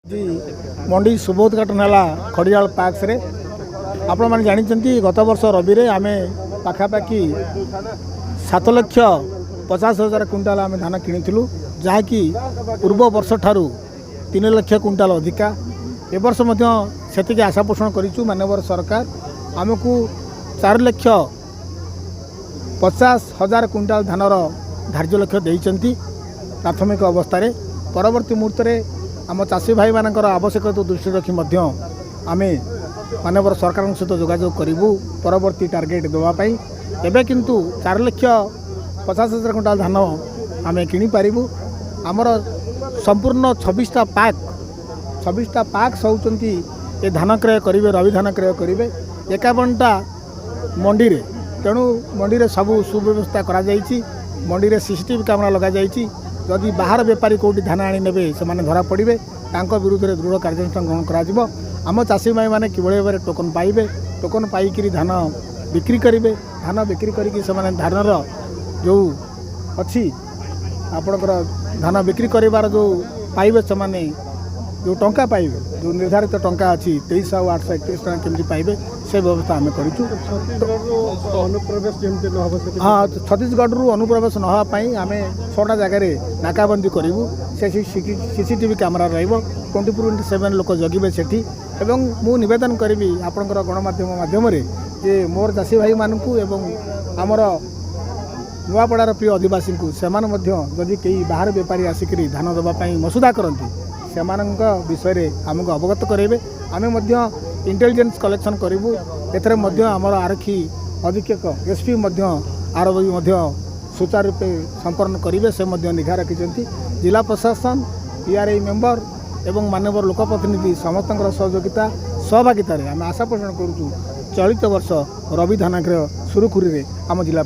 जी मंडी शुभ उद्घाटन है खड़ियाल पार्क रे आपण मैंने जानते गत वर्ष रवि आम पाखापाखि 7,50,000 क्विंटाल आम धान किणु जहाँकि पूर्व वर्ष ठारू 3,00,000 क्विंटाल अधिका ए वर्ष से आशा पोषण करूँ मानवर सरकार आमको 4,50,000 क्विंटाल धानर धार्य लक्ष्य देइचंती प्राथमिक अवस्था परवर्ती मुहूर्त में आम चाषी भाई मानकर आवश्यकता दृष्टि रखी आम मानवर सरकार सहित जोगाजोग करूँ परवर्ती टार्गेट देवाई एवं किंतु 4,50,000 क्विंटाल धान आम किपारू आमर संपूर्ण 26टा पार्क होती ये धान क्रय करेंगे रवि धान क्रय करेंगे 51टा मंडी रे तेणु मंडी रे सबू सुव्यवस्था करा जाइछि मंडी रे सीसीटीवी कैमेरा लगा जाइछि जदि बाहर बेपारी कौटी धान आनी ने से धरा पड़े विरुद्ध में दृढ़ कार्यानुष्ठान ग्रहण करा आम चाषी भाई मैंने कि भाव में टोकन पाइबे टोकन पाइक धान बिक्री करेंगे धान बिक्री करके धानर जो अच्छी आपणकर धान बिक्री कर जो पाइबे से जो टंका पाइबे जो निर्धारित टंका अच्छी 23,831 टका केमती पाइबे से व्यवस्था आम करूँ। हाँ छत्तीसगढ़ अनुप्रवेश नापी आम 6टा जगार नाकाबंदी करूँ से सीसीटीवी कैमेरा र24/7 लोक जगिबे सेठी एवं मु निवेदन करी आपणकर गणमाध्यम माध्यम जे मोर चाषी भाई मानू एवं आमर नुआपड़ार प्रिय आदिवासी को जदि कई बाहर बेपारी आसिक धान देवाई मसुदा करती से विषय आमको अवगत करेंगे आम इंटेलिजेंस कलेक्शन करूँ एथर आमर आरक्षी अधीक्षक एसपी आरबी सुचारू रूपे संपन्न करेंगे से निघा रखिंट जिला प्रशासन पीआरआई मेंबर एवं मानवर लोकप्रतिनिधि समस्त सहयोगिता सहभागितार आम आशा पोषण करूँ चलित वर्ष रवि धान क्रय सुरुखुरी आम जिला।